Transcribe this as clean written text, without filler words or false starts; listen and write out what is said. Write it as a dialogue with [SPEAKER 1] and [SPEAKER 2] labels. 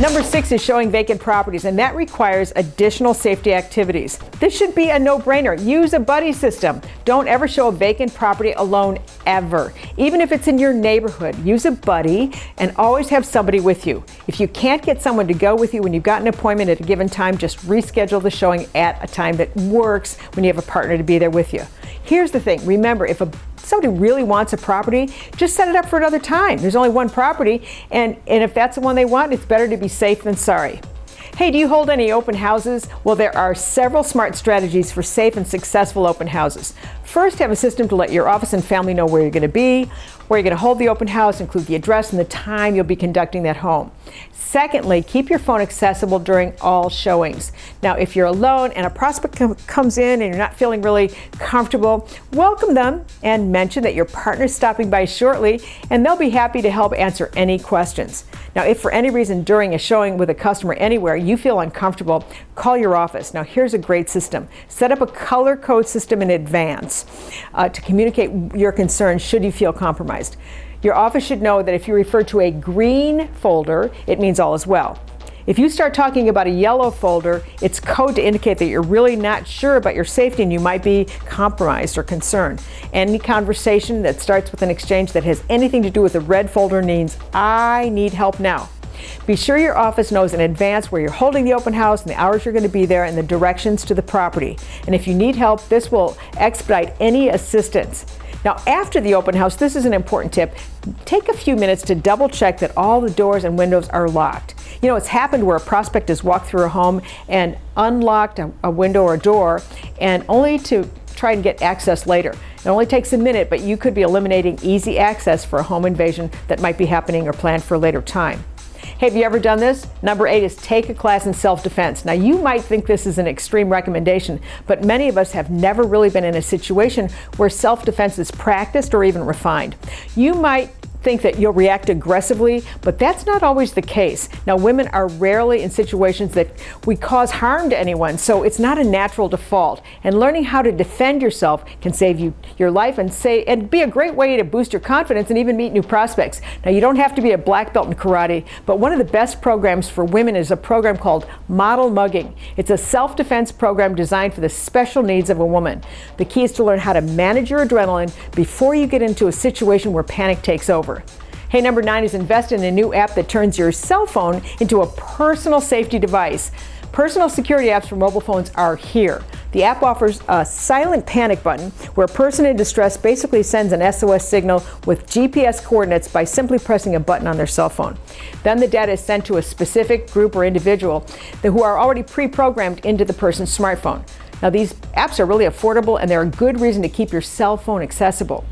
[SPEAKER 1] Number 6 is showing vacant properties, and that requires additional safety activities. This should be a no-brainer. Use a buddy system. Don't ever show a vacant property alone, ever. Even if it's in your neighborhood, use a buddy and always have somebody with you. If you can't get someone to go with you when you've got an appointment at a given time, just reschedule the showing at a time that works when you have a partner to be there with you. Here's the thing. Remember, if somebody really wants a property, just set it up for another time. There's only one property, and if that's the one they want, it's better to be safe than sorry. Hey, do you hold any open houses? Well, there are several smart strategies for safe and successful open houses. First, have a system to let your office and family know where you're going to be, where you're going to hold the open house, include the address and the time you'll be conducting that home. Secondly, keep your phone accessible during all showings. Now, if you're alone and a prospect comes in and you're not feeling really comfortable, welcome them and mention that your partner's stopping by shortly, and they'll be happy to help answer any questions. Now, if for any reason during a showing with a customer anywhere you feel uncomfortable, call your office. Now, here's a great system. Set up a color code system in advance to communicate your concerns should you feel compromised. Your office should know that if you refer to a green folder, it means all is well. If you start talking about a yellow folder, it's code to indicate that you're really not sure about your safety and you might be compromised or concerned. Any conversation that starts with an exchange that has anything to do with the red folder means, I need help now. Be sure your office knows in advance where you're holding the open house and the hours you're going to be there and the directions to the property. And if you need help, this will expedite any assistance. Now, after the open house, this is an important tip. Take a few minutes to double check that all the doors and windows are locked. You know, it's happened where a prospect has walked through a home and unlocked a window or a door, and only to try and get access later. It only takes a minute, but you could be eliminating easy access for a home invasion that might be happening or planned for a later time. Hey, have you ever done this? Number 8 is take a class in self-defense. Now, you might think this is an extreme recommendation, but many of us have never really been in a situation where self-defense is practiced or even refined. You might think that you'll react aggressively, but that's not always the case. Now, women are rarely in situations that we cause harm to anyone, so it's not a natural default. And learning how to defend yourself can save you your life and be a great way to boost your confidence and even meet new prospects. Now, you don't have to be a black belt in karate, but one of the best programs for women is a program called Model Mugging. It's a self-defense program designed for the special needs of a woman. The key is to learn how to manage your adrenaline before you get into a situation where panic takes over. Hey, number 9 is invest in a new app that turns your cell phone into a personal safety device. Personal security apps for mobile phones are here. The app offers a silent panic button where a person in distress basically sends an SOS signal with GPS coordinates by simply pressing a button on their cell phone. Then the data is sent to a specific group or individual who are already pre-programmed into the person's smartphone. Now, these apps are really affordable and they're a good reason to keep your cell phone accessible.